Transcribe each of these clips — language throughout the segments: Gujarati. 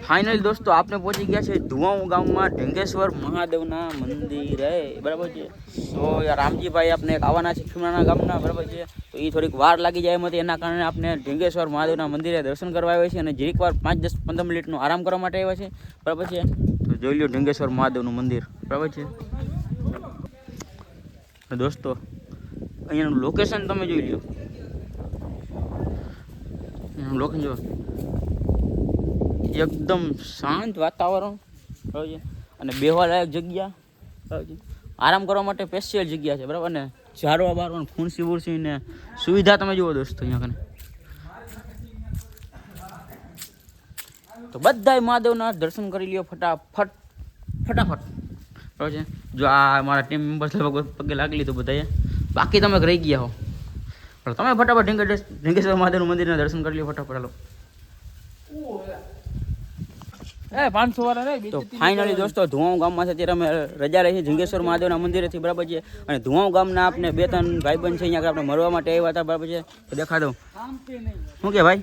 ફાઇનલી દોસ્તો આપણે પહોંચી ગયા છે ધુવાઉ ગામમાં ઢેંગેશ્વર મહાદેવના મંદિરે, બરાબર છે. તો રામજીભાઈ આપણે આવવાના છે ખીમણાના ગામના, બરાબર છે. તો એ થોડીક વાર લાગી જાય એમ હતી, એના કારણે આપણે ઢેંગેશ્વર મહાદેવના મંદિરે દર્શન કરવા આવ્યા છે અને જીરીક વાર 5-10-15 મિનિટનો આરામ કરવા માટે આવ્યા છે, બરાબર છે. તો જોઈ લો ઢેંગેશ્વર મહાદેવનું મંદિર, બરાબર છે. દોસ્તો અહીંયાનું લોકેશન તમે જોઈ લો, લોકેશન જો એકદમ શાંત વાતાવરણ, બરાબર છે. અને બેહવા લાયક જગ્યા, બરાબર છે. આરામ કરવા માટે સ્પેશિયલ જગ્યા છે, બરાબર. ને ઝાડવા બારવા ફૂંસી વૂંસી ને સુવિધા તમે જુઓ દોસ્તો અહીંયા કને. તો બધાય મહાદેવના દર્શન કરી લ્યો ફટાફટ, બરાબર છે. જો આ મારા ટીમ મેમ્બર્સ પગે લાગી લીધું બધાએ, બાકી તમે રહી ગયા હો, પણ તમે ફટાફટ ઢેંગેશ્વર મહાદેવનું મંદિરના દર્શન કરી લ્યો ફટાફટ. હાલો. તો ફાઇનલી દોસ્તો ધુવાઉ ગામમાં છે ત્યારે અમે રજા રહી છે ઢેંગેશ્વર મહાદેવના મંદિરેથી, બરાબર છે. અને ધુવાઉ ગામના આપણે 2-3 ભાઈબંધ છે અહીંયા આપણે મળવા માટે આવ્યા હતા, બરાબર છે. તો દેખા દો શું કે ભાઈ,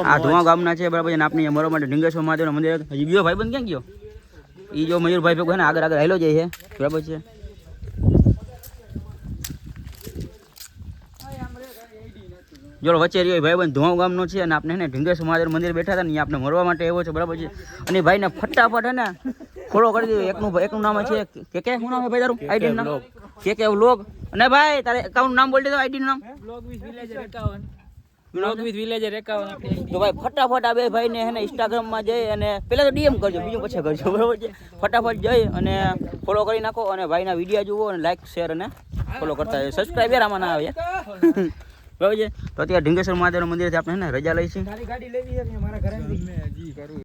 આ ધુવાઉ ગામના છે, બરાબર છે. અને આપણે મળવા માટે ઢેંગેશ્વર મહાદેવના મંદિરે. હજી બીજો ભાઈબંધ ક્યાં ગયો? એ જો મયુરભાઈ ભેગો છે ને આગળ હાલો જાય છે, બરાબર છે. જો વચ્ચે રહ્યો ભાઈબંધ ધુવાઉ ગામનો છે અને આપણે ને ઢેંગેશ્વર મહાદેવ મંદિર બેઠા હતા ને આપણે મળવા માટે આવ્યો છે, બરાબર છે. અને ભાઈને ફટાફટ હે ને ફોલો કરી દીધું. એકનું નામ છે કે શું નામ છે ભાઈ તારું આઈડી નામ? કે વ્લોગ. અને ભાઈ તારે એકાઉન્ટ નામ બોલી દો, આઈડી નું નામ વ્લોગ વિથ વિલેજર 51. તો ભાઈ ફટાફટ આ બે ભાઈને હે ને ઇન્સ્ટાગ્રામમાં જઈ અને પહેલા તો ડીએમ કરજો, બીજું પછી કરજો, બરાબર છે. ફટાફટ જઈ અને ફોલો કરી નાખો અને ભાઈના વિડીયો જુઓ અને લાઈક શેર અને ફોલો કરતા સબસ્ક્રાઈબ આમાં ના આવે, બરાબર છે. તો અત્યારે ઢેંગેશ્વર મહાદેવના મંદિરેથી આપણે હે ને રજા લઈ છીએ.